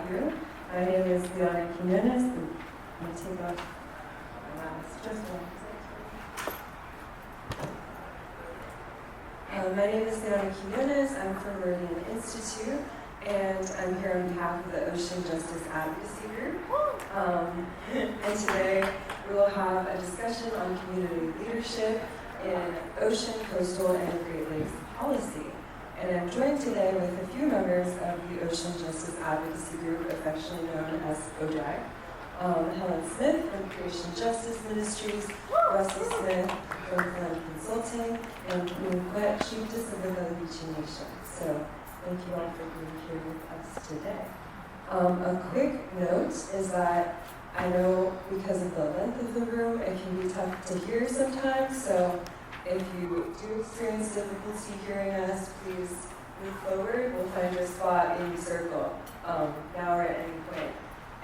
have you. My name is Lliana Quinones. I'm going to take off my mask just one second. My name is Lliana Quinones. I'm from Meridian Institute, and I'm here on behalf of the Ocean Justice Advocacy Group. And today we will have a discussion on community leadership in ocean, coastal, and Great Lakes policy. And I'm joined today with a few members of the Ocean Justice Advocacy Group, affectionately known as OJAG. Helen Smith from Creation Justice Ministries, Russell Smith from Helen Consulting, and Quet, Chief Justice of the Geechee Nation. So thank you all for being here with us today. A quick note is that I know because of the length of the room, it can be tough to hear sometimes, so if you do experience difficulty hearing us, please move forward. We'll find your spot in the circle, now or at any point.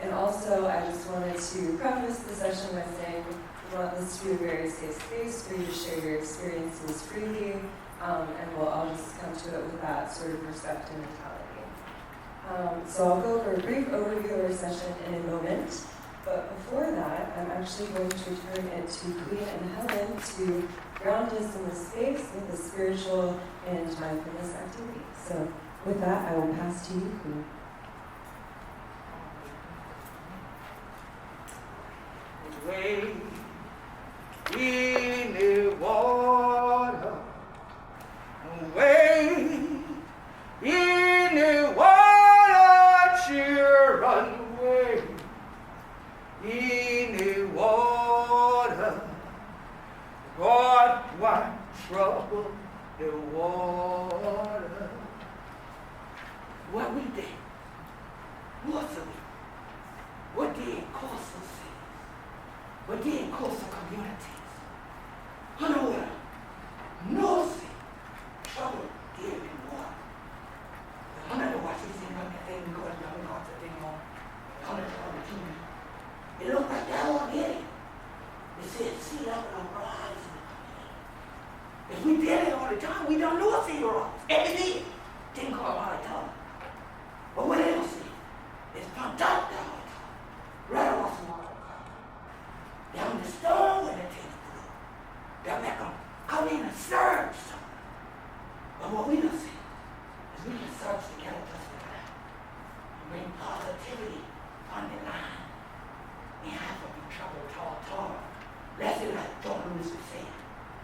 And also, I just wanted to preface the session by saying we want this to be a very safe space for you to share your experiences freely, and we'll all just come to it with that sort of respect and mentality. So I'll go over a brief overview of our session in a moment. But before that, I'm actually going to turn it to Queen and Helen to ground us in the space with a spiritual and mindfulness activity. So with that, I will pass to you, Queen. Way in the water, way in the water, children, way in the water. God, why trouble the water? What we did, what's it? What did coastal cities? What did coastal communities? Underwater, North Sea, trouble did in water. I'm not going to watch this thing like that thing going down the north, that thing on the TV. It looked like that one did it. It said, sea level on rise. If we did it all the time, we don't know sea rise. Every day, didn't go all the time. But what else is? It's pumped up all the time. Right off the water. Down the storm when it takes blue. They're not going to come in and surge something. But what we don't see is we can surge together just like that. And bring positivity on the line. We have to be trouble tall. Let's do like John Lewis would say.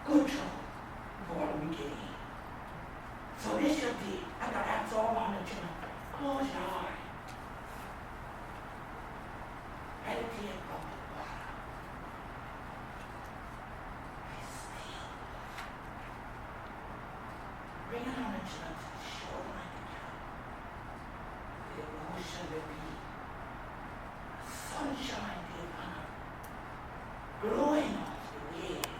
Good trouble before we get in. So this should be, I got apps all on it, you know. Close your heart. Meditate on the water. Be still. Bring it on into the shoreline again. The ocean will be sunshine divine, glowing off the waves.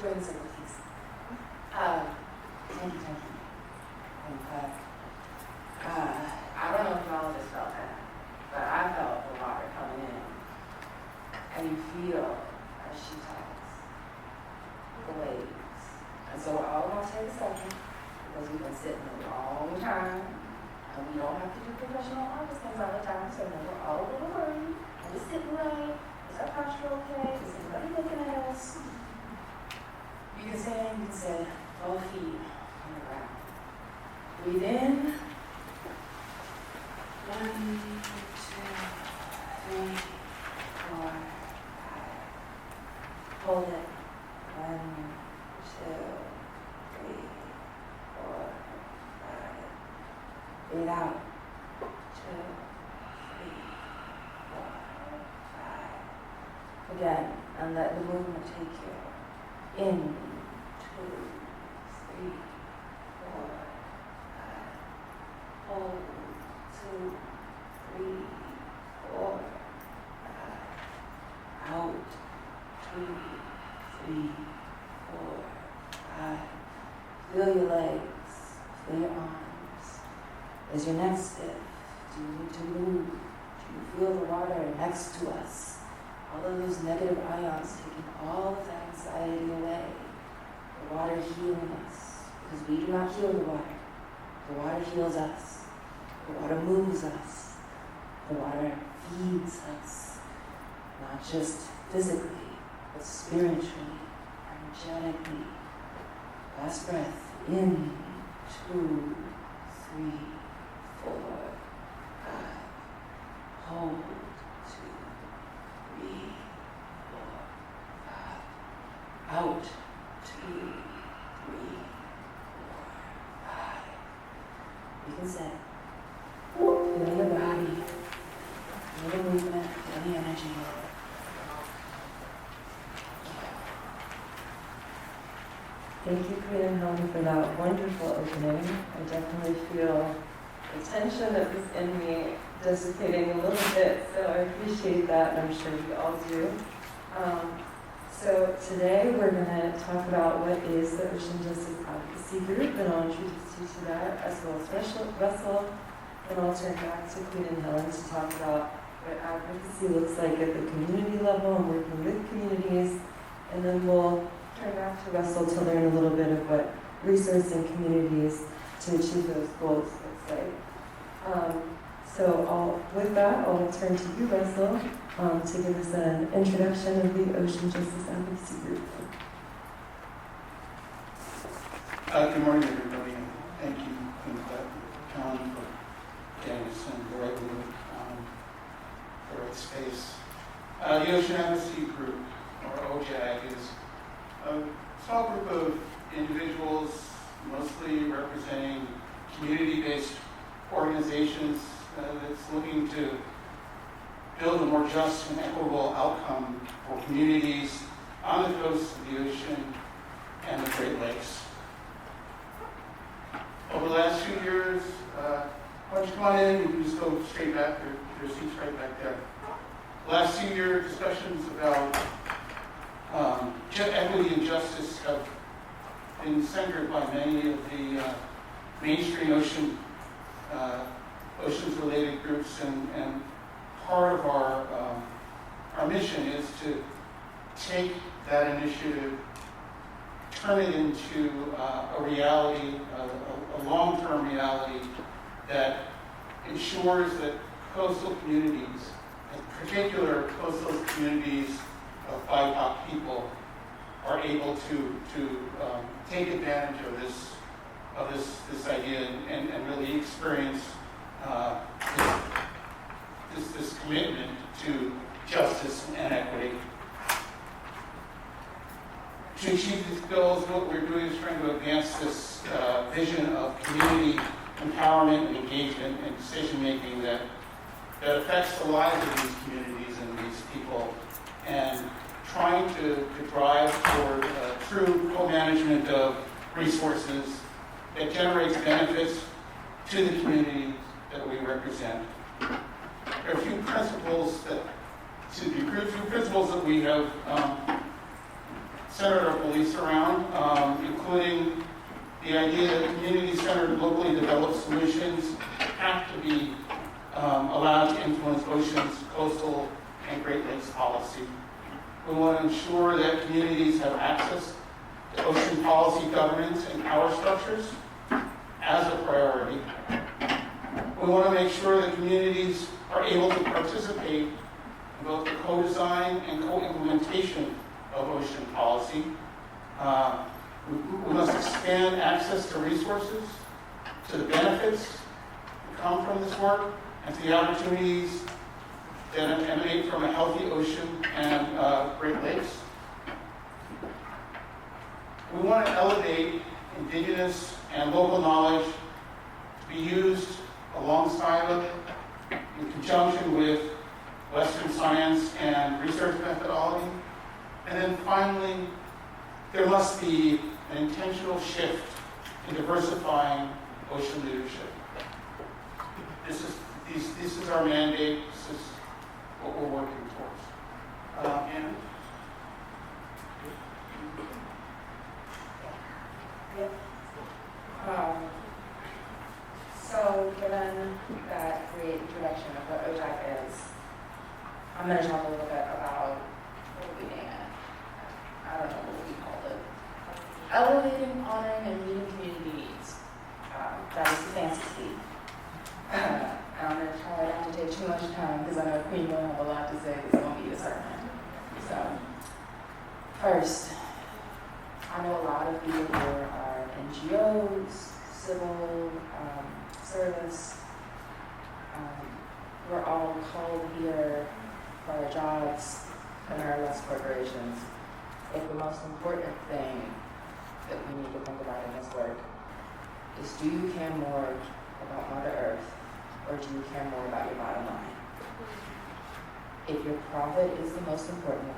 Join the circle, please. Thank you. I don't know if y'all just felt that, but I felt the water coming in. And you feel as she talks, the waves. And so we're all going to take a second, because we've been sitting a long time, and we don't have to do professional office things all the time, so now we're all a little worried. Are we sitting right? Is our posture okay? Is anybody looking at us? You can sit, both feet on the ground. Breathe in. 1, 2, 3, 4, 5. Hold it. 1, 2, 3, 4, 5. Breathe out. 2, 3, 4, 5. Again, and let the movement take you in. 2, 3, 4, 5. Hold. 2, 3, 4, 5. Out. 2, 3, 4, 5. Feel your legs. Feel your arms. Is your neck stiff? Do you need to move? Do you feel the water next to us? All of those negative ions taking all of that anxiety away. The water healing us. Because we do not heal the water. The water heals us. The water moves us. The water feeds us. Not just physically, but spiritually, energetically. Last breath. In. 2, 3, 4, 5. Hold. 2, 3, 4, 5. Out. 2, 3, 4, 5. You can say. Feel your body, feel the movement, feel the energy. Thank you, Quet and Helen, for that wonderful opening. I definitely feel the tension that was in me dissipating a little bit, so I appreciate that, and I'm sure we all do. So today we're going to talk about what is the Ocean Justice Advocacy Group, and I'll introduce you to that, as well as Russell. And I'll turn back to Quet and Helen to talk about what advocacy looks like at the community level and working with communities. And then we'll turn back to Russell to learn a little bit of what resourcing communities to achieve those goals looks like. With that, I'll turn to you, Russell, to give us an introduction of the Ocean Justice Advocacy Group. Good morning, everybody, and thank you, Quet, John, for getting us in the right mood, the right space. The Ocean Advocacy Group, or OJAG, is a small group of individuals, mostly representing community-based organizations that's looking to build a more just and equitable outcome for communities on the coast of the ocean and the Great Lakes. Over the last few years, why don't you come on in, you can just go straight back, your seat's right back there. The last few year discussions about equity and justice have been centered by many of the mainstream oceans-related groups, and part of our mission is to take that initiative, turn it into a reality, a long-term reality that ensures that coastal communities, in particular coastal communities of BIPOC people, are able to take advantage of this idea and really experience this commitment to justice and equity. To achieve these goals, what we're doing is trying to advance this vision of community empowerment and engagement and decision-making that affects the lives of these communities and these people, and trying to drive toward true co-management of resources that generates benefits to the communities that we represent. There are a few principles that we have centered our beliefs around, including the idea that community-centered, locally developed solutions have to be allowed to influence oceans, coastal, and Great Lakes policy. We want to ensure that communities have access to ocean policy governance and power structures as a priority. We want to make sure that communities are able to participate in both the co-design and co-implementation of ocean policy. We must expand access to resources, to the benefits that come from this work, and to the opportunities that emanate from a healthy ocean and Great Lakes. We want to elevate indigenous and local knowledge to be used alongside of, in conjunction with Western science and research methodology. And then finally, there must be an intentional shift in diversifying ocean leadership. This is our mandate. This is what we're working towards. And So given that great introduction of what OJAG is, I'm going to talk a little bit about what we name it. I don't know what we call it. Elevating, honoring, and meeting community needs. That is the fancy speak. And I'm going to try not to take too much time because I know Queen will have a lot to say. This won't be a sermon. So, first, I know a lot of people here are NGOs, civil service. We're all called here for our jobs and our less corporations. If the most important thing that we need to think about in this work is, do you care more about Mother Earth, or do you care more about your bottom line? If your profit is the most important,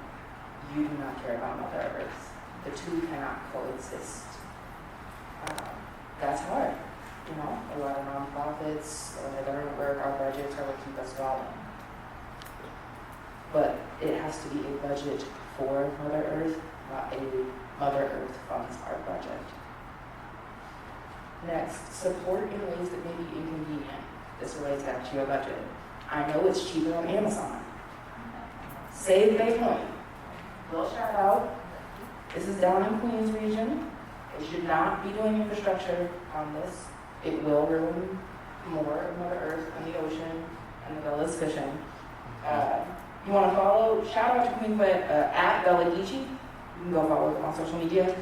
you do not care about Mother Earth. The two cannot coexist. That's hard. You know, a lot of nonprofits or the government work, our budgets are what keep us going. But it has to be a budget for Mother Earth, not a Mother Earth funds our budget. Next, support in ways that may be inconvenient. This relates back to your budget. I know it's cheaper on Amazon. Save Bitcoin. Little shout out. This is down in Queens region. They should not be doing infrastructure on this. It will ruin more of Mother Earth and the ocean and the Gullah's fishing. You want to follow? Shout out to Queen Quet at Geechee. You can go follow them on social media.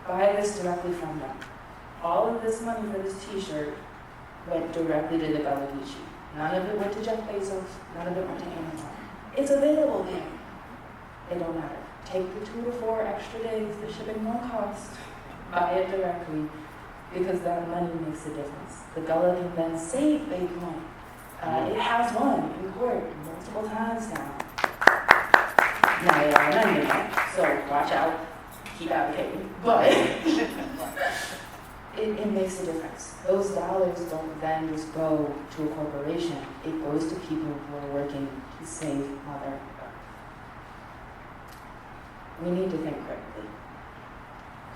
Buy this directly from them. All of this money for this T-shirt went directly to the Geechee. None of it went to Jeff Bezos. None of it went to Amazon. It's available there. It don't matter. Take the 2 to 4 extra days. The shipping won't cost. Buy it directly, because that money makes a difference. The Gullah can then save Bitcoin. It has won in court multiple times now. Now they are lending it, so watch out. Keep advocating. But it makes a difference. Those dollars don't then just go to a corporation. It goes to people who are working to save Mother Earth. We need to think critically.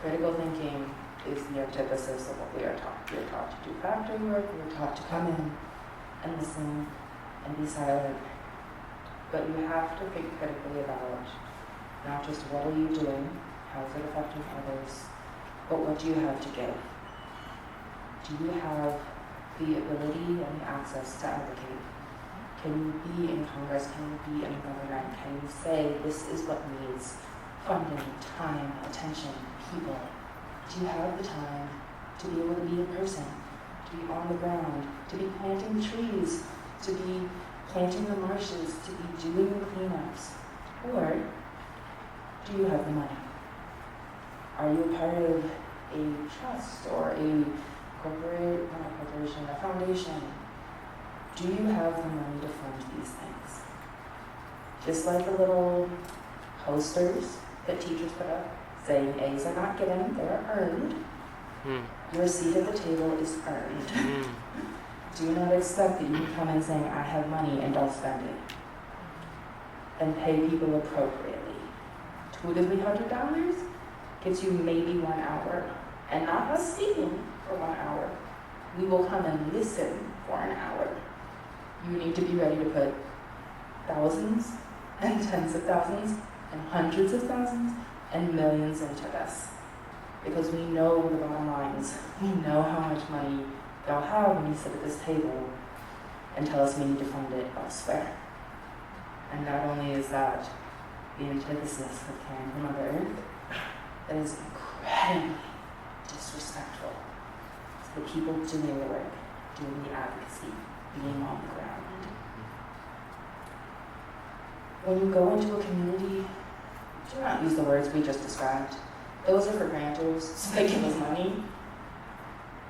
Critical thinking is the antithesis of what we are taught. We are taught to do factory work, we are taught to come in and listen and be silent. But you have to think critically about not just what are you doing, how is it affecting others, but what do you have to give? Do you have the ability and the access to advocate? Can you be in Congress? Can you be in government? Can you say this is what needs funding, time, attention, people? Do you have the time to be able to be in person, to be on the ground, to be planting trees, to be planting the marshes, to be doing the cleanups? Or do you have the money? Are you a part of a trust or a a foundation? Do you have the money to fund these things? Just like the little posters that teachers put up saying A's are not given, they're earned. Your seat at the table is earned. Do not expect that you can come in saying, I have money and don't spend it. And pay people appropriately to $200 to $300 gets you maybe 1 hour. And not us speaking for 1 hour. We will come and listen for an hour. You need to be ready to put thousands and tens of thousands and hundreds of thousands and millions into this. Because we know the bottom lines. We know how much money y'all have when you sit at this table and tell us we need to fund it elsewhere. And not only is that the antithesis of caring for Mother Earth, that is incredibly disrespectful to the people doing the work, doing the advocacy, being on the ground. When you go into a community, do not use the words we just described. Those are for grantors, so they give us money.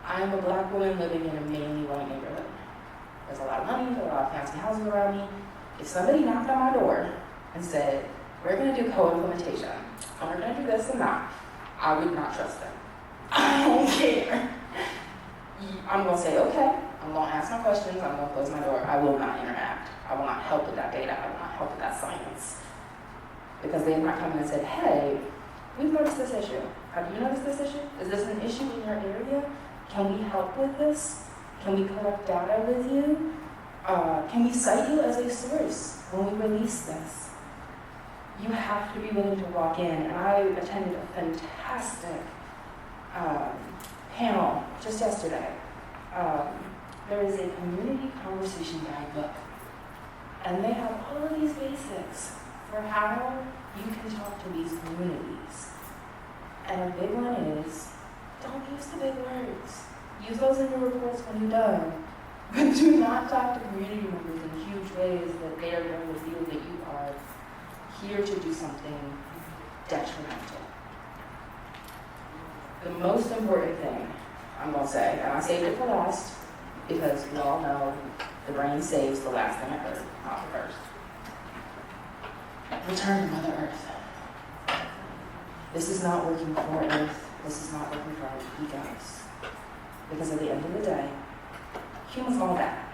I am a Black woman living in a mainly white neighborhood. There's a lot of money, there's a lot of fancy houses around me. If somebody knocked on my door and said, we're going to do co-implementation, and we're going to do this and that, I would not trust them. I don't care. I'm going to say, okay, I'm going to ask my questions, I'm going to close my door. I will not interact. I will not help with that data. I will not help with that science. Because they have not come in and said, hey, we've noticed this issue. Have you noticed this issue? Is this an issue in your area? Can we help with this? Can we collect data with you? Can we cite you as a source when we release this? You have to be willing to walk in. And I attended a fantastic panel just yesterday. There is a community conversation guidebook. And they have all of these basics for how you can talk to these communities. And a big one is, don't use the big words. Use those in your reports when you're done. But do not talk to community members in huge ways that they are going to feel that you are here to do something detrimental. The most important thing I'm going to say, and I saved it for last, because we all know the brain saves the last thing it heard, not the first. Return to Mother Earth. This is not working for Earth. This is not working for our egos. Because at the end of the day, humans gonna die.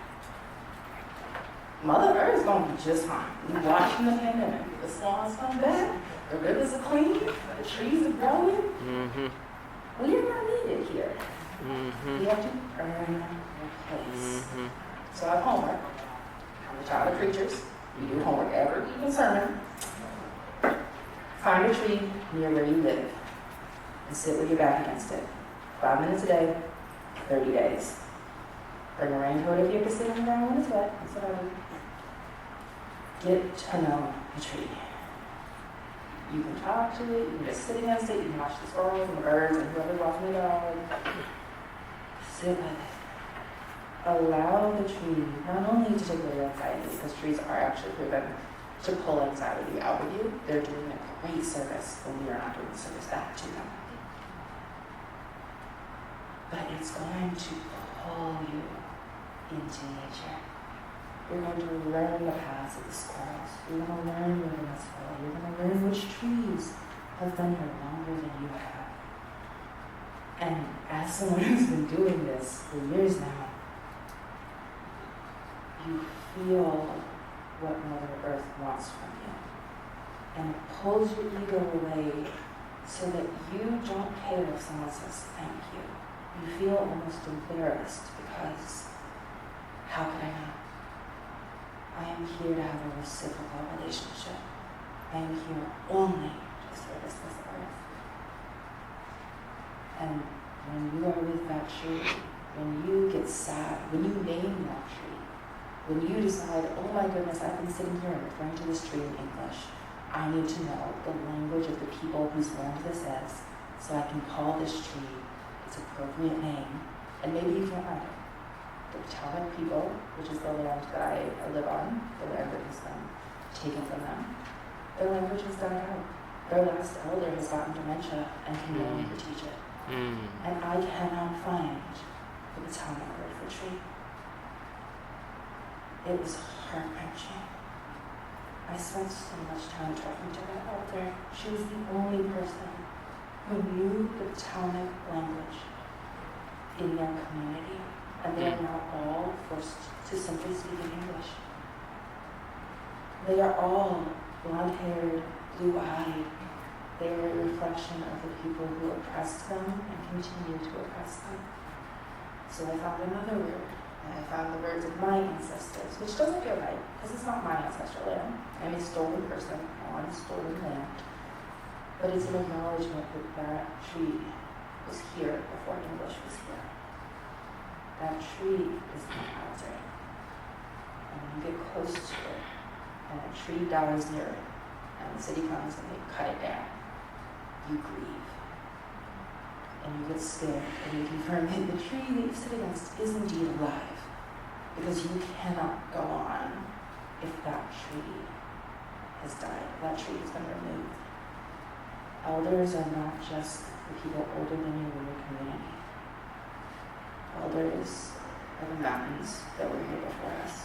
Mother Earth's gonna be just fine. We watching the pandemic. The swans come back, the rivers are clean, the trees are growing. Mm-hmm. Well, you're not needed here. Mm-hmm. You have to earn your place. Mm-hmm. So I have homework. I'm a child of preachers. We do homework every week in sermon. Find a tree near where you live and sit with your back against it. 5 minutes a day, 30 days. Bring a raincoat if you have to sit on the ground when it's wet. That's what I do. Get to know the tree. You can talk to it, you can just sit against it, you can watch the squirrels and the birds and whoever's walking the dog. Sit with it. Allow the tree not only to take away your anxiety, because trees are actually proven to pull anxiety out of you. They're doing a great service when we are not doing the service back to them. But it's going to pull you into nature. You're going to learn the paths of the squirrels. You're going to learn where they must go. You're going to learn which trees have been here longer than you have. And as someone who's been doing this for years now, you feel what Mother Earth wants from you. And it pulls your ego away so that you don't care if someone says thank you. You feel almost embarrassed because how could I not? I am here to have a reciprocal relationship. I am here only to service this earth. And when you are with that tree, when you get sad, when you name that tree, when you decide, oh my goodness, I've been sitting here and referring to this tree in English, I need to know the language of the people whose land this is, so I can call this tree its appropriate name, and maybe you can't find it. The Potomac people, which is the land that I live on, the land that has been taken from them, their language has died out. Their last elder has gotten dementia and can no longer teach it. And I cannot find the Potomac word for tree. It was heart-wrenching. I spent so much time talking to that elder. She was the only person who knew the Potomac language in their community. And they are now all forced to simply speak in English. They are all blonde-haired, blue-eyed, They are a reflection of the people who oppressed them and continue to oppress them. So I found another word, and I found the words of my ancestors, which doesn't feel right, because it's not my ancestral land. I'm a stolen person on stolen land. But it's an acknowledgement that that tree was here before English was here. That tree is my housing. And when you get close to it, and a tree dies near it, and the city comes and they cut it down, you grieve. And you get scared, and you confirm that the tree that you sit against is indeed alive. Because you cannot go on if that tree has died, if that tree has been removed. Elders are not just the people older than you in your community. Elders are the mountains that were here before us,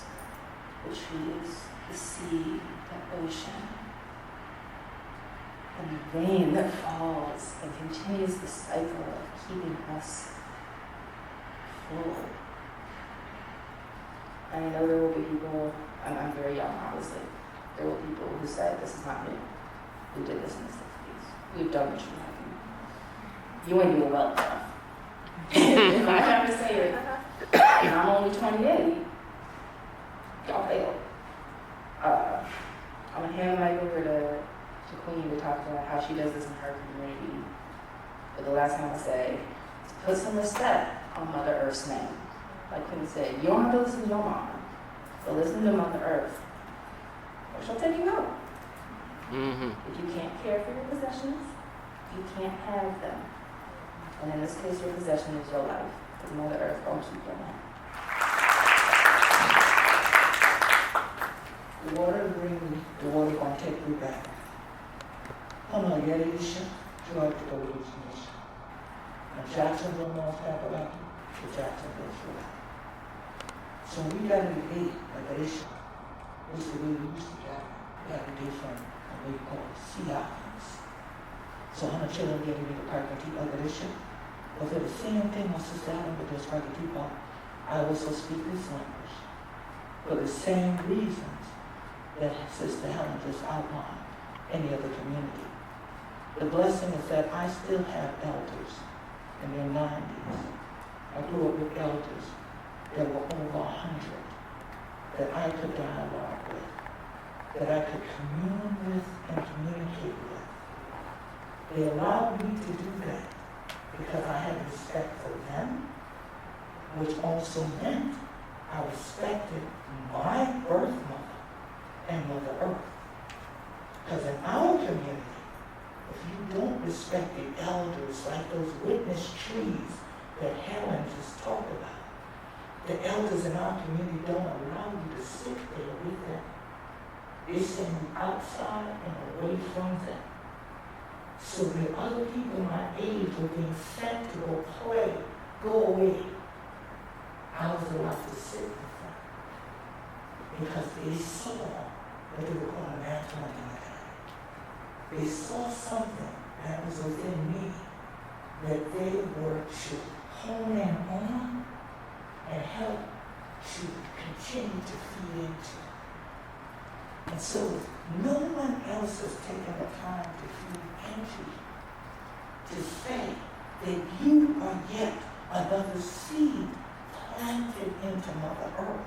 the trees, the sea, the ocean, and the rain that falls and continues the cycle of keeping us full. And I know there will be people, and I'm very young obviously, there will be people who say this is not new. We did this in the 60s. We've done what you have. You ain't doing well enough. If I have to say it, and I'm only 28, y'all failed. I'm gonna hand the mic over to Queen to talk about how she does this in her community. But the last thing I'm gonna say is put some respect on Mother Earth's name. Like Queen said, you don't have to listen to your mama, but listen to Mother Earth, or she'll take you out. Mm-hmm. If you can't care for your possessions, you can't have them. And in this case, your possession is your life, because Mother Earth won't keep your life. The water brings me, the water gonna take me back. Hana Yerisha, Georgia Nation. And Jacksonville, North Carolina, to Jacksonville, Florida. So we got a debate, like Aisha, which is the way we used to gather. We had a different, what we call sea islands. So Hana children getting me to park and teach like Aisha. But for the same thing, my sister Helen, but there's park and teach, I also speak this language. For the same reasons that Sister Helen just outlined in the other community. The blessing is that I still have elders in their 90s. I grew up with elders that were over 100 that I could dialogue with, that I could commune with and communicate with. They allowed me to do that because I had respect for them, which also meant I respected my birth mother and Mother Earth. Because in our community, if you don't respect the elders, like those witness trees that Helen just talked about, the elders in our community don't allow you to sit there with them. They send you outside and away from them. So the other people my age were being sent to go play, go away. I was allowed to sit with them because they saw what they were calling natural intelligence. They saw something that was within me that they were to hone in on and help to continue to feed into. And so no one else has taken the time to feed into you, to say that you are yet another seed planted into Mother Earth.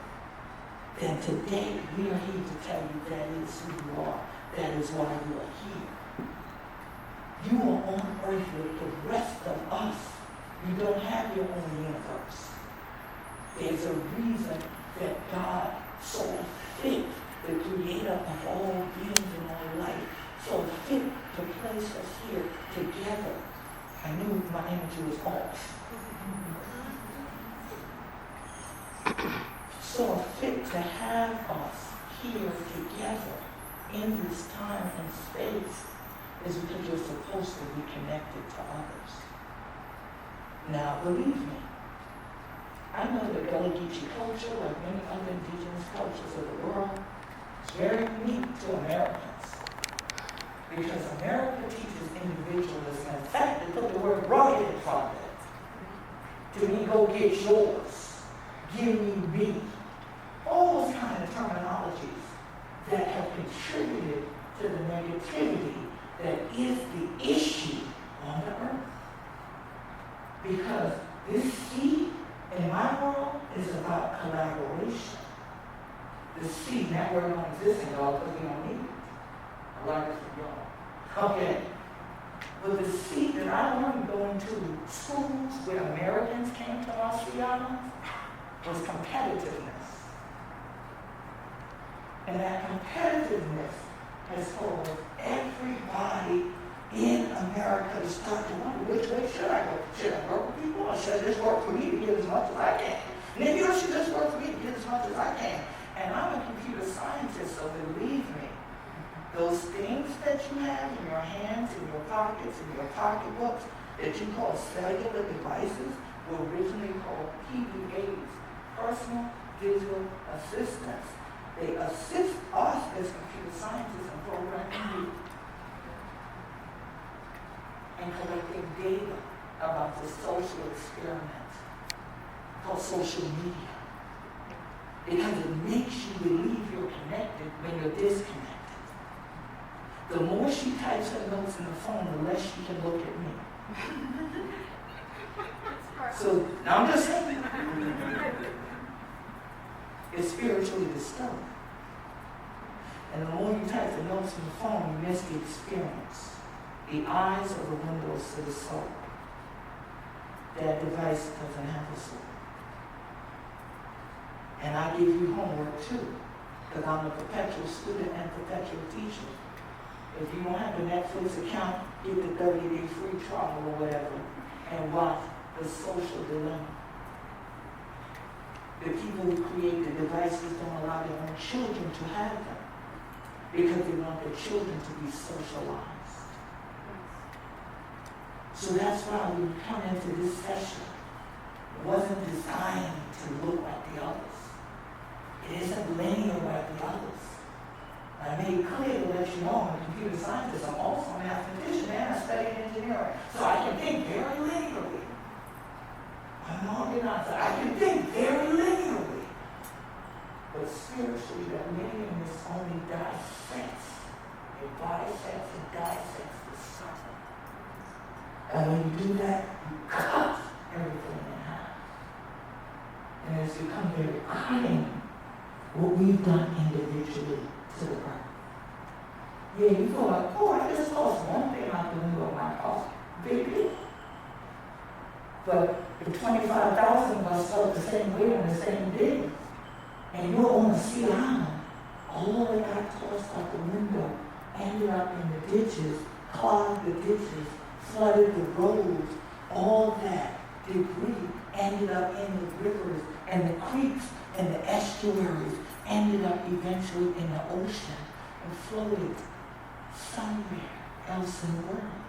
Then today we are here to tell you that is who you are. That is why you are here. You are on earth with the rest of us. You don't have your own universe. There's a reason that God saw fit, the creator of all beings and all life, saw fit to place us here together. I knew my energy was off. Saw fit to have us here together in this time and space is because you're supposed to be connected to others. Now, believe me, I know that Gullah Geechee culture, like many other indigenous cultures of the world, is very unique to Americans. Because America teaches individualism. In fact, they put the word rugged in front of it. To me, go get yours. Give me. All those kind of terminologies that have contributed to the negativity that is the can't work on existing law because we don't need it. I learned it from y'all. Okay. But the seat that I learned going to schools where Americans came to our sea islands was competitiveness. And that competitiveness has caused everybody in America to start to wonder, which way should I go? Should I work with people or should this work for me to get as much as I can? Maybe it should just work for me to get as much as I can. And I'm a computer scientist, so believe me, those things that you have in your hands, in your pockets, in your pocketbooks, that you call cellular devices, were originally called PDAs, personal digital assistants. They assist us as computer scientists in programming and collecting data about the social experiment called social media. Because it makes you believe you're connected when you're disconnected. The more she types her notes in the phone, the less she can look at me. So, now I'm just saying, it's spiritually disturbing. And the more you type the notes in the phone, you miss the experience. The eyes are the windows to the soul. That device doesn't have a soul. And I give you homework too, because I'm a perpetual student and perpetual teacher. If you don't have the Netflix account, get the 30-day free trial or whatever, and watch The Social Dilemma. The people who create the devices don't allow their own children to have them because they want their children to be socialized. So that's why we come into this session. It wasn't designed to look like the others. It isn't linear like the others. I made it clear to let you know I'm a computer scientist. I'm also a mathematician and I studied engineering. So I can think very linearly. I'm an organizer. I can think very linearly. But spiritually, that linearness only dissects. It bisects and dissects the subtle. And when you do that, you cut everything in half. And it's become very clear what we've done individually to the earth. Yeah, you feel like, oh, I just tossed one thing out the window of my car. Big deal. But if 25,000 of us felt the same way on the same day, and you're on a sea island, all that got tossed out the window ended up in the ditches, clogged the ditches, flooded the roads, all that debris ended up in the rivers and the creeks and the estuaries, ended up eventually in the ocean and floated somewhere else in the world.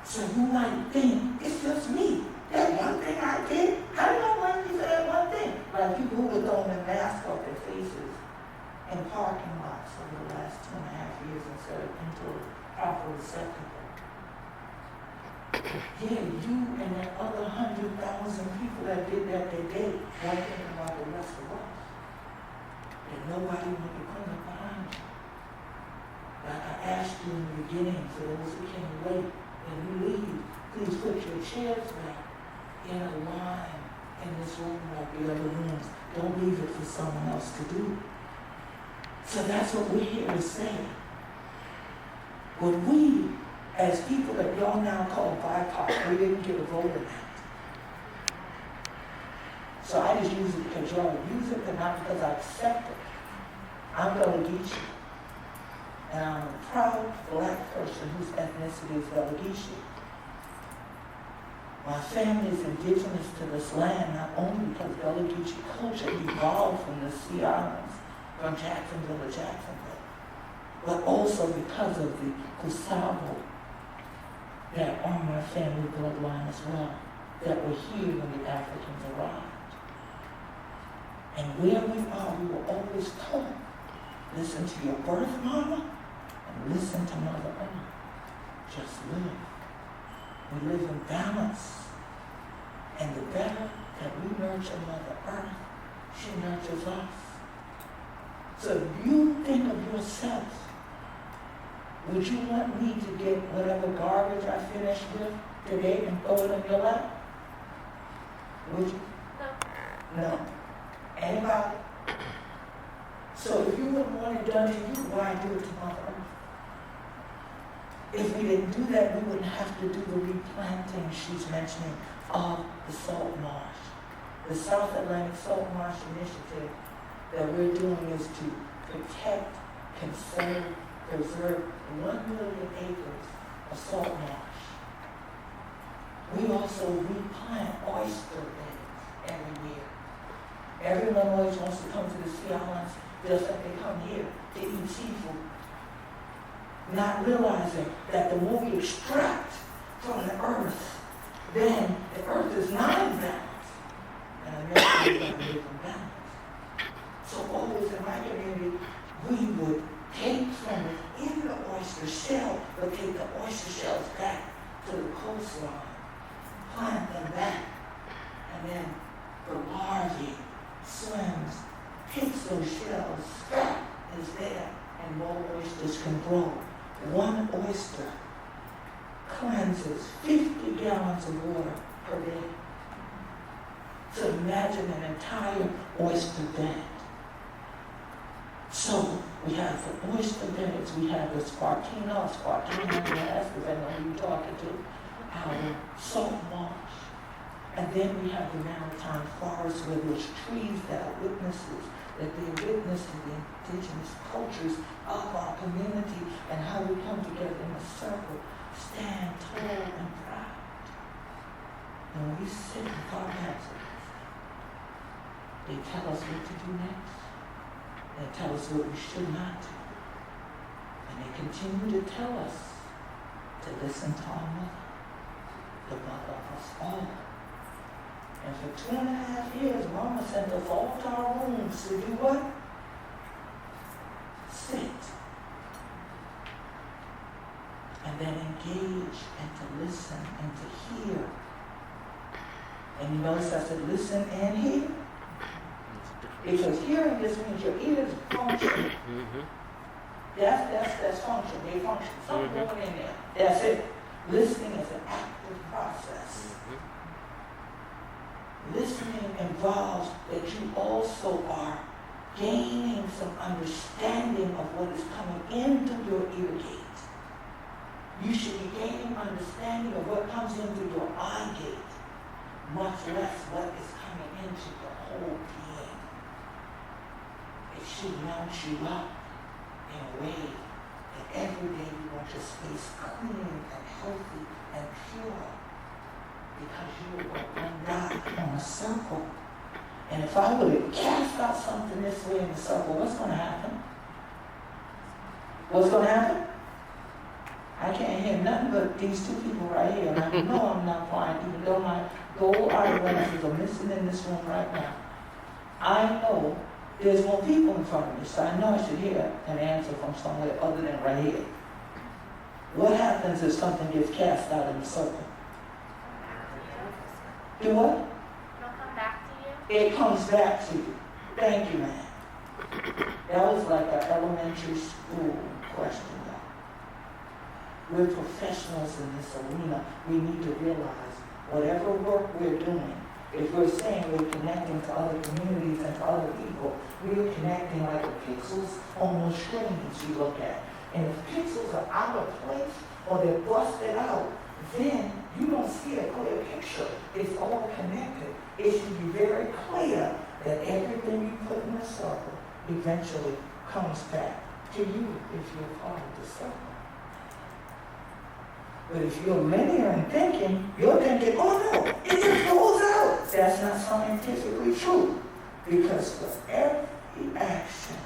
So you might think, it's just me. That one thing I did, how do I blame you for that one thing? Like people who were throwing their masks off their faces in parking lots over the last 2.5 years instead of into a proper receptacle. Yeah, you and that other 100,000 people that did that day weren't thinking about the rest of us. And nobody wanted to clean up behind you. Like I asked you in the beginning, for those who can't wait, when you leave, please put your chairs back in a line in this room like the other rooms. Don't leave it for someone else to do. So that's what we're here to say. When we, as people that y'all now call BIPOC, we didn't get a vote in that. So I just use it because y'all use it, but not because I accept it. I'm Gullah Geechee. And I'm a proud black person whose ethnicity is Gullah Geechee. My family is indigenous to this land, not only because Gullah Geechee culture evolved from the Sea Islands, from Jacksonville to Jacksonville, but also because of the Kusabo that are my family bloodline as well, that were here when the Africans arrived. And where we are, we were always told, listen to your birth mama, and listen to Mother Earth. Just live. We live in balance. And the better that we nurture Mother Earth, she nurtures us. So if you think of yourself, would you want me to get whatever garbage I finished with today and throw it in your lap? Would you? No. No. Anybody? So if you wouldn't want it done to you, why do it to Mother Earth? If we didn't do that, we wouldn't have to do the replanting she's mentioning of the salt marsh. The South Atlantic Salt Marsh Initiative that we're doing is to protect, conserve, preserve 1 million acres of salt marsh. We also replant oyster beds every year. Everyone always wants to come to the Sea Islands just like they come here to eat seafood, not realizing that the more we extract from the earth, then the earth is not in balance. And I know we got to live in balance. So always in my community, we would take from within the oyster shell, but take the oyster shells back to the coastline, plant them back, and then the larvae swims, takes those shells, fat is there, and more oysters can grow. One oyster cleanses 50 gallons of water per day. So imagine an entire oyster bed. So we have the oyster beds, we have the spartina, depending on who you're talking to, our salt marsh. And then we have the maritime forest where there's trees that are witnesses, that they're witness to the indigenous cultures of our community and how we come together in a circle, stand tall and proud. And when we sit with our answers, they tell us what to do next. They tell us what we should not do. And they continue to tell us to listen to our mother, the mother of us all. And for 2.5 years, Mama sent us all to our rooms to do what? Sit. And then engage and to listen and to hear. And you notice I said listen and hear? Because hearing just means your ears function. That's function. They function. Something going in there. That's it. Listening is an active process. Listening involves that you also are gaining some understanding of what is coming into your ear gate. You should be gaining understanding of what comes into your eye gate, much less what is coming into your whole being. It should mount you up in a way that every day you want your space clean and healthy and pure. Because you are one dot on a circle. And if I were to cast out something this way in the circle, what's going to happen? What's going to happen? I can't hear nothing but these two people right here. And I know I'm not flying, even though my gold eyeglasses are missing in this room right now. I know there's more people in front of me, so I know I should hear an answer from somewhere other than right here. What happens if something gets cast out in the circle? Do what? It'll come back to you. It comes back to you. Thank you, man. That was like an elementary school question, though. We're professionals in this arena. We need to realize whatever work we're doing, if we're saying we're connecting to other communities and to other people, we're connecting like the pixels on those screens you look at. And if pixels are out of place or they're busted out, then you don't see a clear picture. It's all connected. It should be very clear that everything you put in the circle eventually comes back to you if you're part of the circle. But if you're linear in thinking, you're thinking, oh no, it just goes out. That's not scientifically true. Because for every action,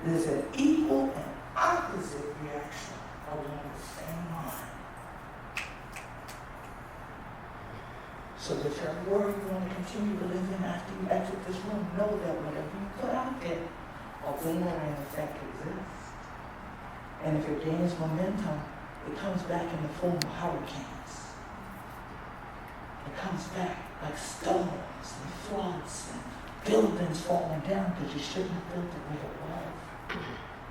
there's an equal and opposite reaction along the same line. So whichever world you want to continue to live in after you exit this room, know that whatever you put out there, a boomerang effect exists. And if it gains momentum, it comes back in the form of hurricanes. It comes back like storms and floods and buildings falling down because you shouldn't have built it where it was.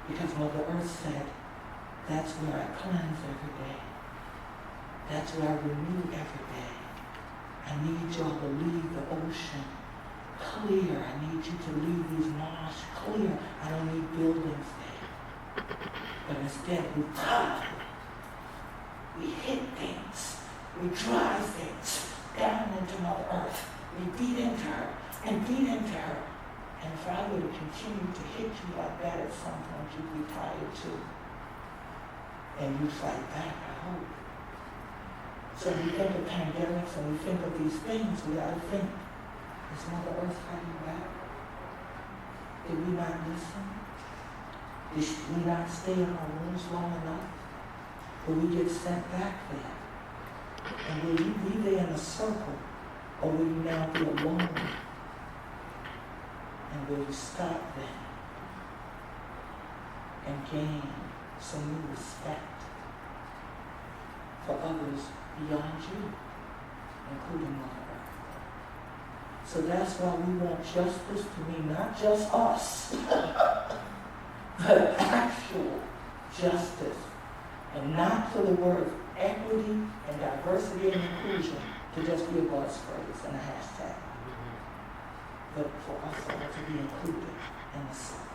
Because Mother Earth said, that's where I cleanse every day. That's where I renew every day. I need y'all to leave the ocean clear. I need you to leave these marsh clear. I don't need buildings there. But instead we plow. We hit things. We drive things down into Mother Earth. We beat into her and beat into her. And if I were to continue to hit you like that at some point, you'd be tired too. And you'd fight back, I hope. So when we think of pandemics and we think of these things, we ought to think, is Mother Earth fighting back? Did we not listen? Did we not stay in our rooms long enough? Will we get sent back there? And will you be there in a circle, or will you now be alone? And will you stop then and gain some new respect for others beyond you, including Mother Earth? So that's why we want justice to mean not just us, but actual justice. And not for the words equity and diversity and inclusion to just be a buzz phrase and a hashtag. But for us all to be included in the South.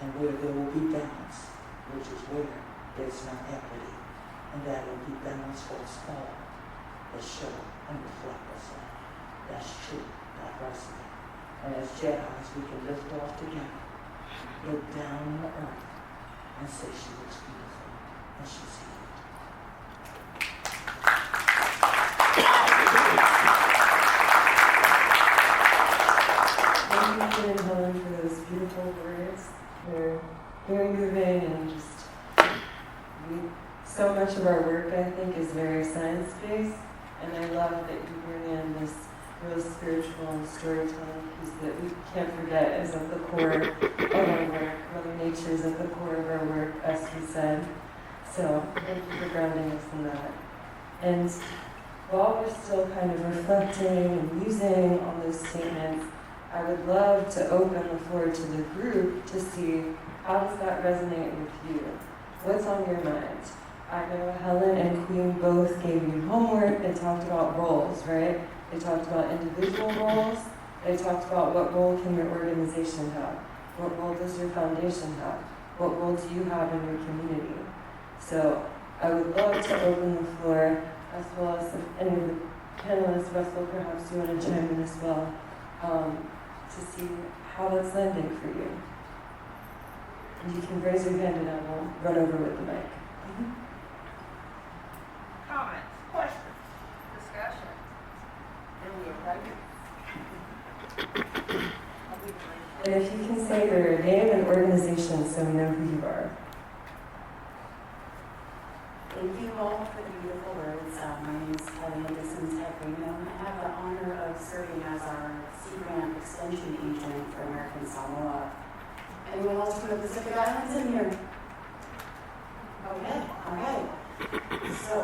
And where there will be balance, which is where there's not equity. And that will be balance for us all that show and reflect us all. That's true diversity. And as Jedis, we can lift off together, look down on the earth, and say she looks beautiful. And she's healed. Thank you, Quet and Helen, for those beautiful words. They're very moving and just, so much of our work, I think, is very science-based. And I love that you bring in this real spiritual and storytelling piece that we can't forget is at the core of our work. Mother Nature is at the core of our work, as we said. So thank you for grounding us in that. And while we're still kind of reflecting and musing on those statements, I would love to open the floor to the group to see how does that resonate with you? What's on your mind? I know Helen and Queen both gave you homework. They talked about roles, right? They talked about individual roles. They talked about what role can your organization have? What role does your foundation have? What role do you have in your community? So I would love to open the floor, as well as if any of the panelists, Russell, perhaps you want to chime in as well, to see how that's landing for you. And you can raise your hand and I will run over with the mic. Comments, questions, discussion. And we are ready. And if you can say your name and organization so we know who you are. Thank you all for the beautiful words. My name is Helen. I have the honor of serving as our Sea Grant Extension Agent for American Samoa. Anyone else from the Pacific Islands in here? Okay, all right. So,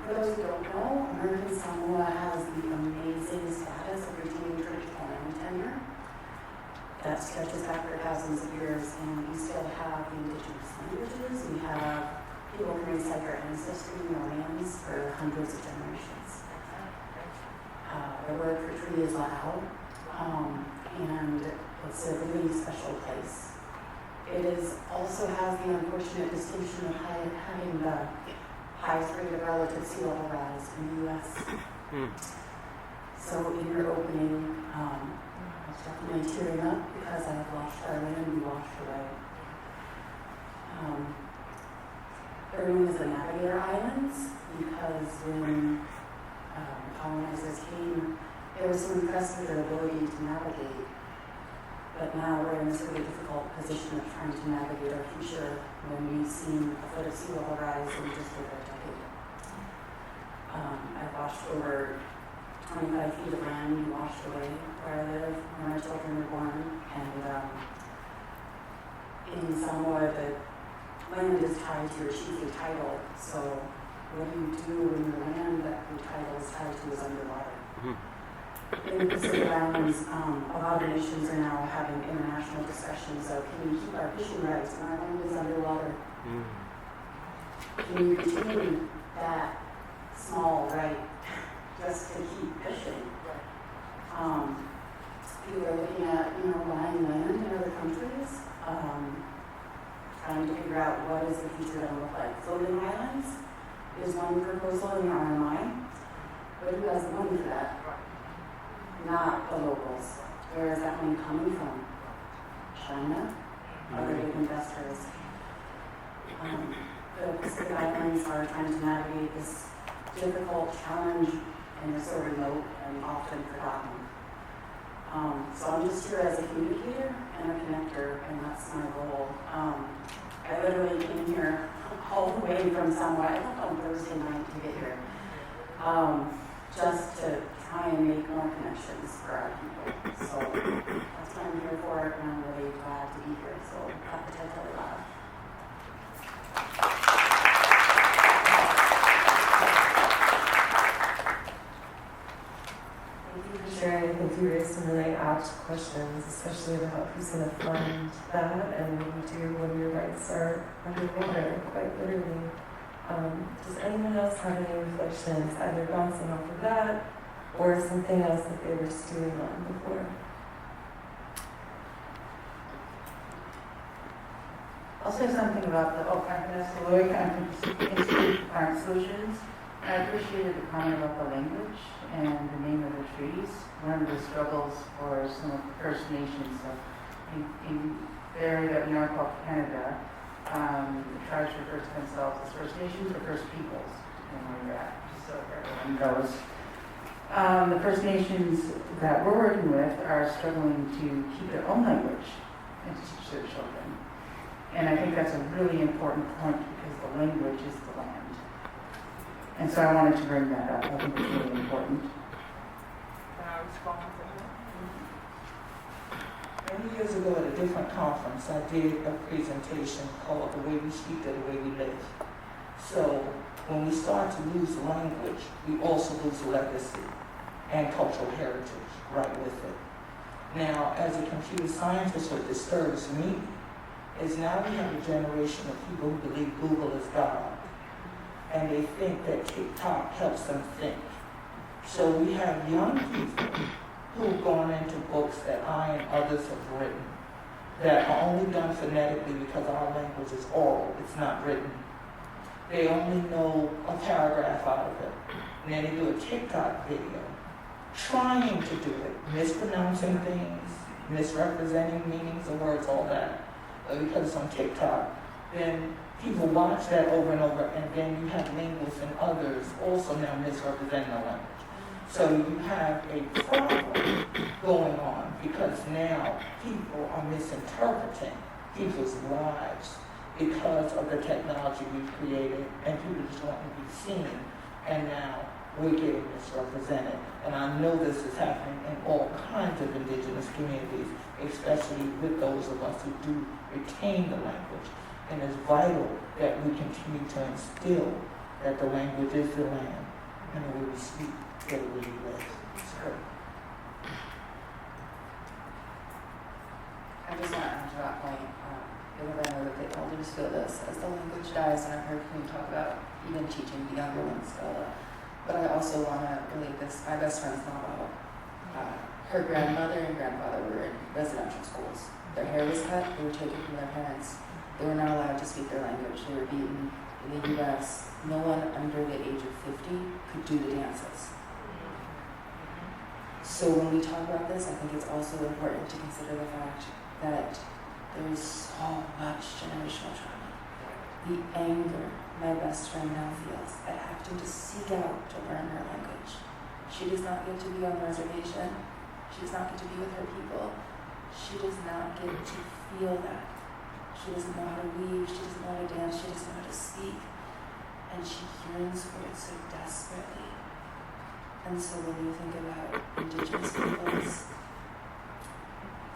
for those who don't know, American Samoa has the amazing status of retaining traditional land tenure that stretches back for thousands of years, and we still have the indigenous languages. We have people can recite their ancestry in their lands for hundreds of generations. The word for tree is loud, and it's a really special place. It also has the unfortunate distinction of having the highest rate of relative sea level rise in the U.S. So in your opening, I was definitely tearing up because I have watched our land be washed away. They're known as the Navigator Islands because when colonizers came, they were so impressed with their ability to navigate. But now we're in this really difficult position of trying to navigate our future when we've seen a foot of sea level rise in just over a decade. I've watched over 25 feet of land be washed away where I live when our children were born. And in Samoa, the land is tied to your chiefly title. So what do you do when your land that your title is tied to is underwater? In the Pacific Islands, a lot of nations are now having international discussions of can we keep our fishing rights when our land is underwater? Can you retain that small right just to keep fishing? people are looking at, buying land in other countries, trying to figure out what is the future going to look like. Floating islands is one proposal in the RMI, but who has the money for that? Not the locals. Where is that money coming from? China? Other big investors. The Pacific Islands are trying to navigate this difficult challenge, and they're so remote and often forgotten. So I'm just here as a communicator and a connector, and that's my role. I literally came here all the way from somewhere. I left on Thursday night to get here, just to try and make more connections for our people. So that's what I'm here for, and I'm really glad to be here. So happy to tell you about it. Sharing. I think you raised some really apt questions, especially about who's going to fund that and what we do when your rights are underwater, quite literally. Does anyone else have any reflections, either bouncing off of that or something else that they were stewing on before? I'll say something about the Lori Institute for Climate Solutions. I appreciated the comment about the language and the name of the trees. One of the struggles for some of the First Nations in the area that we now call Canada, the tribes refer to themselves as First Nations or First Peoples, depending on where you're at, just so everyone knows. The First Nations that we're working with are struggling to keep their own language and to teach their children. And I think that's a really important point because the language is the land. And so I wanted to bring that up. I think it's really important. Can I respond to that? Many years ago at a different conference, I did a presentation called The Way We Speak to the Way We Live. So when we start to lose language, we also lose legacy and cultural heritage right with it. Now, as a computer scientist, what disturbs me is now we have a generation of people who believe Google is God. And they think that TikTok helps them think. So we have young people who've gone into books that I and others have written that are only done phonetically because our language is oral, it's not written. They only know a paragraph out of it. And then they do a TikTok video trying to do it, mispronouncing things, misrepresenting meanings of words, all that. But because it's on TikTok, then people watch that over and over, and then you have linguists and others also now misrepresenting the language. So you have a problem going on because now people are misinterpreting people's lives because of the technology we've created, and people just want to be seen, and now we're getting misrepresented. And I know this is happening in all kinds of indigenous communities, especially with those of us who do retain the language. And it's vital that we continue to instill that the language is the land and the way we speak, the way we live. It's great. I just want to add to that point, because I know that they all just feel this as the language dies, and I've heard you talk about even teaching the younger ones Gullah. But I also want to relate this. My best friend's novel. Her grandmother and grandfather were in residential schools. Their hair was cut, they were taken from their parents. They were not allowed to speak their language. They were beaten. In the U.S., no one under the age of 50 could do the dances. So when we talk about this, I think it's also important to consider the fact that there's so much generational trauma. The anger my best friend now feels at having to seek out to learn her language. She does not get to be on the reservation. She does not get to be with her people. She does not get to feel that. She doesn't know how to weave, she doesn't know how to dance, she doesn't know how to speak. And she yearns for it so desperately. And so when you think about Indigenous peoples,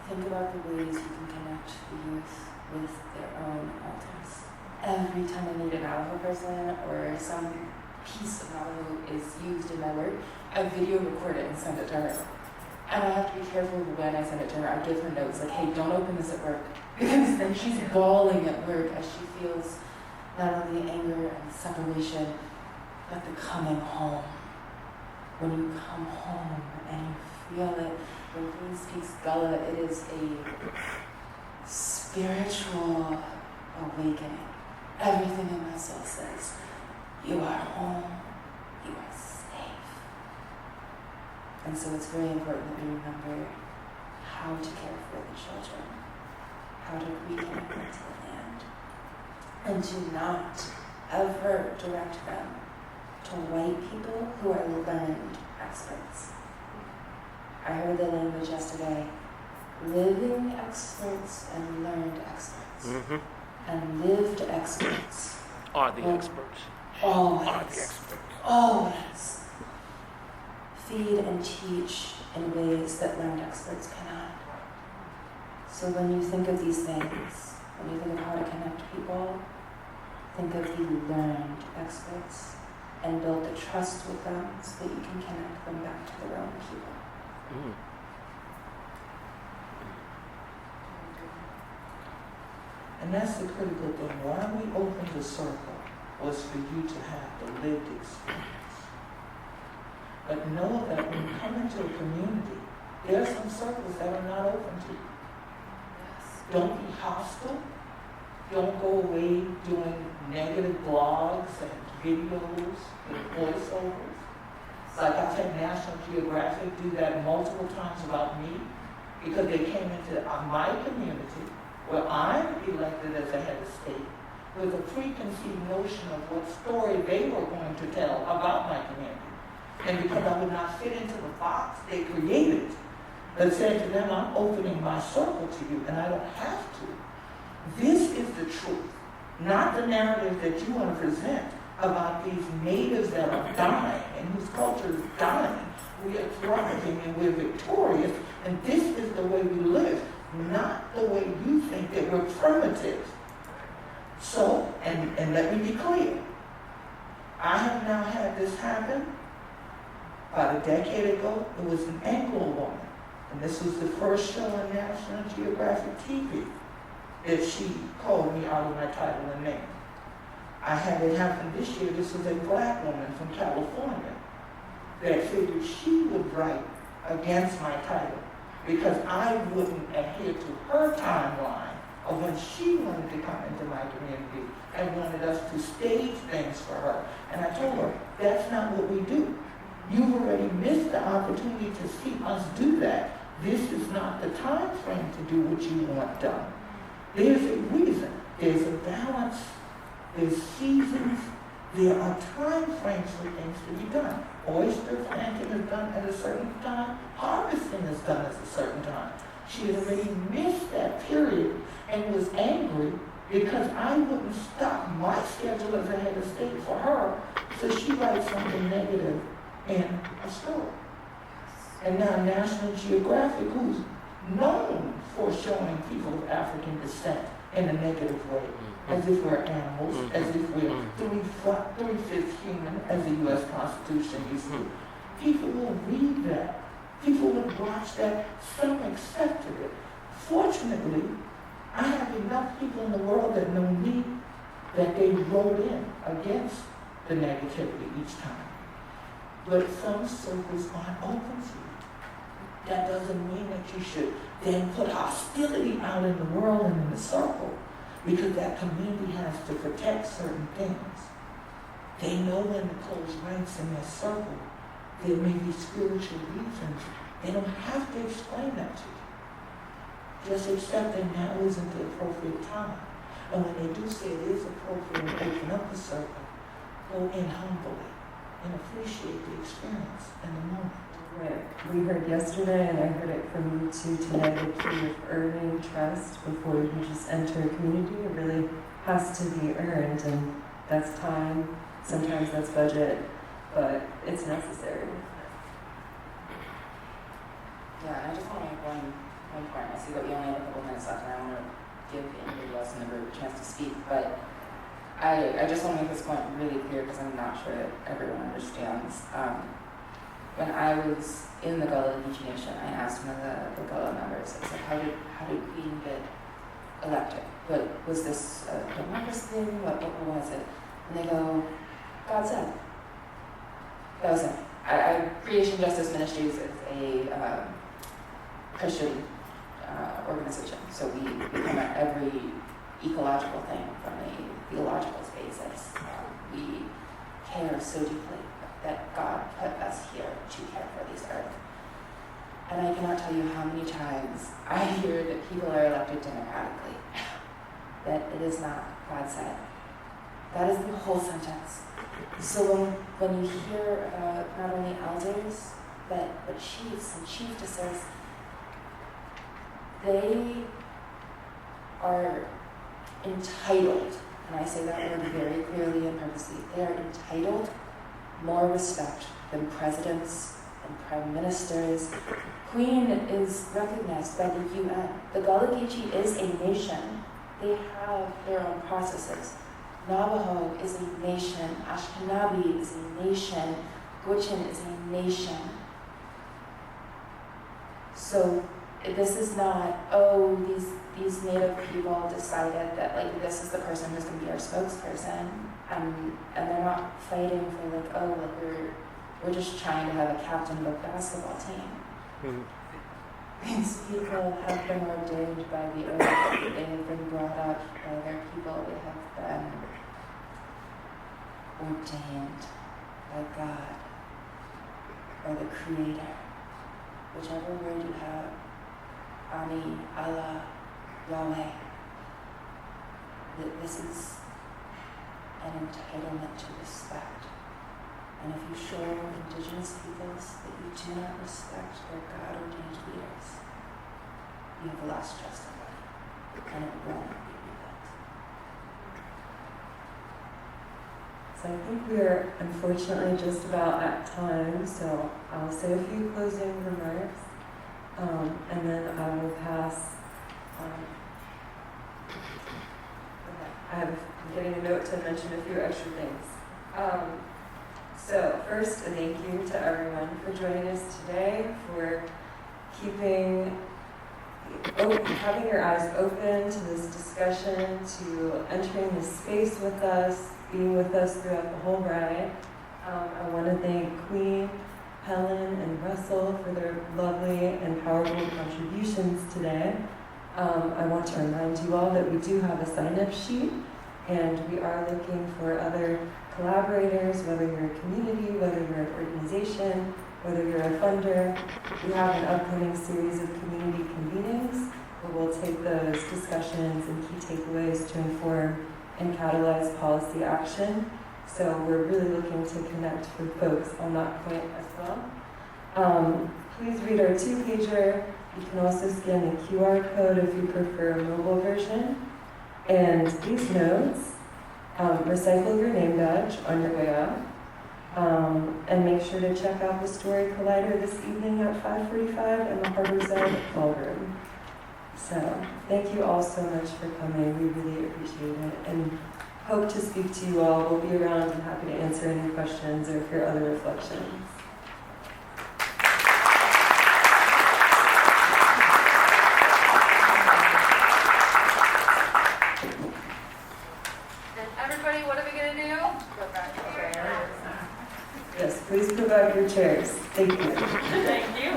think about the ways you can connect the youth with their own elders. Every time I meet a Navajo person or some piece of Navajo is used in my work, I video record it and send it to her. And I have to be careful when I send it to her. I give her notes like, hey, don't open this at work. Because then she's bawling at work as she feels not only anger and separation, but the coming home. When you come home and you Violet, when Queen speaks Gullah, it is a spiritual awakening. Everything in my soul says, you are home, you are safe. And so it's very important that we remember how to care for the children, how to reconnect them to the land, and to not ever direct them to white people who are learned experts. I heard the language yesterday, living experts and learned experts. Mm-hmm. And lived experts Are the experts. always, Are the experts. always feed and teach in ways that learned experts cannot. So when you think of these things, when you think of how to connect people, think of the learned experts and build the trust with them so that you can connect them back to their own people. Mm. And that's the critical thing. Why we opened the circle was for you to have the lived experience. But know that when you come into a community, there are some circles that are not open to you. Don't be hostile. Don't go away doing negative blogs and videos and voiceovers. Like I've had National Geographic do that multiple times about me because they came into my community where I'm elected as a head of state with a preconceived notion of what story they were going to tell about my community. And because I would not fit into the box they created, that said to them, I'm opening my circle to you, and I don't have to. This is the truth, not the narrative that you want to present about these natives that are dying and whose culture is dying. We are thriving and we're victorious, and this is the way we live, not the way you think that we're primitive. So, and let me be clear, I have now had this happen. About a decade ago, it was an Anglo woman, and this was the first show on National Geographic TV that she called me out of my title and name. I had it happen this year. This was a black woman from California that figured she would write against my title because I wouldn't adhere to her timeline of when she wanted to come into my community and wanted us to stage things for her. And I told her, that's not what we do. You've already missed the opportunity to see us do that. This is not the time frame to do what you want done. There's a reason. There's a balance. There's seasons. There are time frames for things to be done. Oyster planting is done at a certain time. Harvesting is done at a certain time. She had already missed that period and was angry because I wouldn't stop my schedule as a head of state for her, so she writes something negative in a story. And now National Geographic, who's known for showing people of African descent in a negative way, as if we're animals, as if we're three-fifths human, as the U.S. Constitution used to. People will read that. People will watch that. Some accepted it. Fortunately, I have enough people in the world that know me that they wrote in against the negativity each time. But some circles aren't open to you. That doesn't mean that you should then put hostility out in the world and in the circle, because that community has to protect certain things. They know when to close ranks in their circle. There may be spiritual reasons. They don't have to explain that to you. Just accept that now isn't the appropriate time. And when they do say it is appropriate to open up the circle, go in humbly and appreciate the experience in the moment. Right. We heard yesterday, and I heard it from you too tonight, the key of earning trust before you just enter a community. It really has to be earned, and that's time, sometimes that's budget, but it's necessary. Yeah, and I just want to make one point. I see that we only have a couple minutes left, and I want to give anybody else in the group a chance to speak, but I just want to make this point really clear because I'm not sure that everyone understands. When I was in the Gullah Geechee Nation, I asked one of the Gullah members, I said, how did Queen get elected? But was this a democracy thing? What was it? And they go, God said. That was it. Creation Justice Ministries is a Christian organization, so we come at every ecological thing from a theological basis. We care so deeply that God put us here to care for this earth. And I cannot tell you how many times I hear that people are elected democratically, that it is not God said. That is the whole sentence. So when you hear about not only elders, but chiefs and chiefesses, they are entitled, and I say that word very clearly and purposely, they are entitled more respect than presidents and prime ministers. Queen is recognized by the UN. The Gullah Geechee is a nation. They have their own processes. Navajo is a nation. Ashkenazi is a nation. Gwich'in is a nation. So this is not, oh, these Native people decided that like this is the person who's going to be our spokesperson, and they're not fighting for like, oh, like we're just trying to have a captain of a basketball team. These people have been ordained by the earth. They have been brought up by their people. They have been ordained by God or the Creator, whichever word you have. Ani, Allah, Yahweh. This is an entitlement to respect. And if you show indigenous peoples that you do not respect their God-ordained leaders, you have lost trust in them, and it won't be rebuilt. So I think we're unfortunately just about at time, so I'll say a few closing remarks, and then I will pass. I'm getting a note to mention a few extra things. So first, a thank you to everyone for joining us today, for having your eyes open to this discussion, to entering this space with us, being with us throughout the whole ride. I want to thank Queen, Helen, and Russell for their lovely and powerful contributions today. I want to remind you all that we do have a sign-up sheet, and we are looking for other collaborators, whether you're a community, whether you're an organization, whether you're a funder. We have an upcoming series of community convenings where we'll take those discussions and key takeaways to inform and catalyze policy action. So we're really looking to connect with folks on that point as well. Please read our two-pager. You can also scan the QR code if you prefer a mobile version. And these notes, recycle your name badge on your way out. And make sure to check out the Story Collider this evening at 5:45 in the Harborside Ballroom. So thank you all so much for coming. We really appreciate it, and hope to speak to you all. We'll be around and happy to answer any questions or hear other reflections. Yes, please provide your chairs. Thank you. Thank you.